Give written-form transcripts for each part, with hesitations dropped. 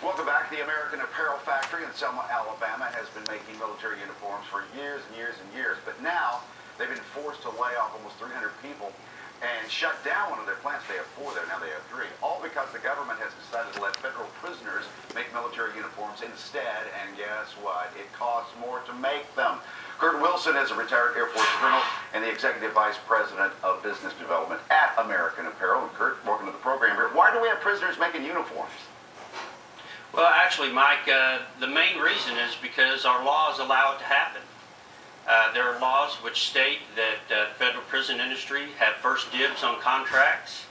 Welcome back. The American Apparel factory in Selma, Alabama has been making military uniforms for years and years and years, but now they've been forced to lay off almost 300 people and shut down one of their plants. They have 4 there, now they have 3. All because the government has decided to let federal prisoners make military uniforms instead, and guess what? It costs more to make them. Kurt Wilson is a retired Air Force colonel and the Executive Vice President of Business Development at American Apparel. And Kurt, welcome to the program here. Why do we have prisoners making uniforms? Well, actually, Mike, the main reason is because our laws allow it to happen. There are laws which state that federal prison industry have first dibs on contracts,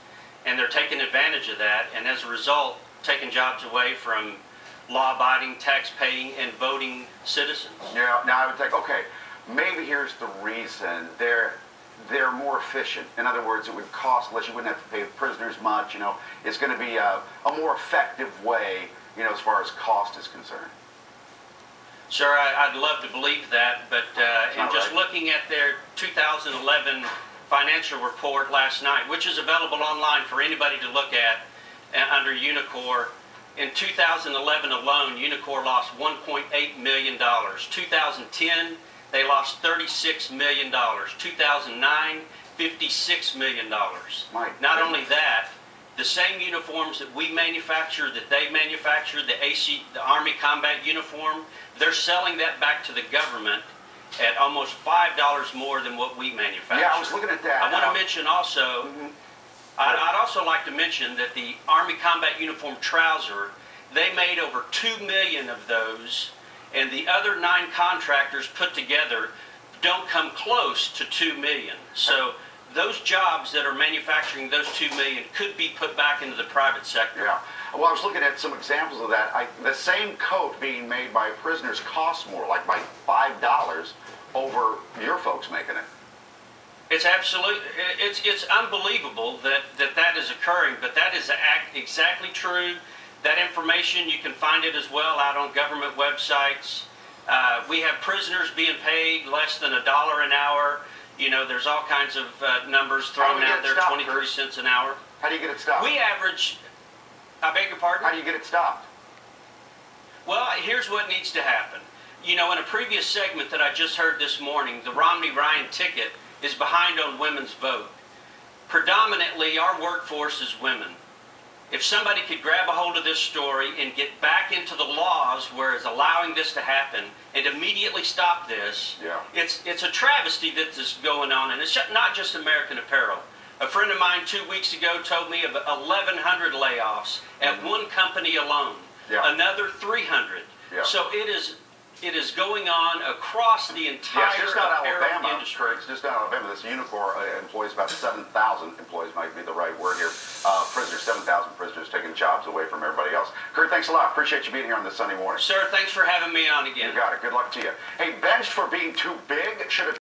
and they're taking advantage of that, and as a result, taking jobs away from law-abiding, tax-paying, and voting citizens. Yeah, now I would think, okay, maybe here's the reason. They're more efficient. In other words, it would cost less. You wouldn't have to pay the prisoners much. You know, it's going to be a more effective way, you know, as far as cost is concerned. Sir, I'd love to believe that, but in just looking at their 2011 financial report last night, which is available online for anybody to look at under Unicor, in 2011 alone, Unicor lost $1.8 million. 2010, they lost $36 million. 2009, $56 million. Not only that, the same uniforms that we manufacture, that they manufacture, the Army Combat Uniform, they're selling that back to the government at almost $5 more than what we manufacture. Yeah, I was looking at that. I want to mention also, I'd also like to mention that the Army Combat Uniform trouser, they made over 2 million of those, and the other 9 contractors put together don't come close to 2 million. So those jobs that are manufacturing those 2 million could be put back into the private sector. Yeah. Well, I was looking at some examples of that. The same coat being made by prisoners costs more, like by $5 over your folks making it. It's absolutely, it's unbelievable that is occurring, but that is exactly true. That information, you can find it as well out on government websites. We have prisoners being paid less than $1 an hour. You know, there's all kinds of numbers thrown out there, 23 cents an hour. How do you get it stopped? We average, I beg your pardon? How do you get it stopped? Well, here's what needs to happen. You know, in a previous segment that I just heard this morning, the Romney-Ryan ticket is behind on women's vote. Predominantly, our workforce is women. If somebody could grab a hold of this story and get back into the laws where it's allowing this to happen and immediately stop this, it's a travesty that this is going on, and it's not just American Apparel. A friend of mine 2 weeks ago told me of 1,100 layoffs at one company alone, another 300. So it is going on across the entire apparel industry. It's just not Alabama. This Unicor employs about 7,000 employees, might be the right word here. Prisoners, 7,000 prisoners taking jobs away from everybody else. Kurt, thanks a lot. Appreciate you being here on this Sunday morning. Sir, thanks for having me on again. You got it. Good luck to you. Hey, benched for being too big? Should have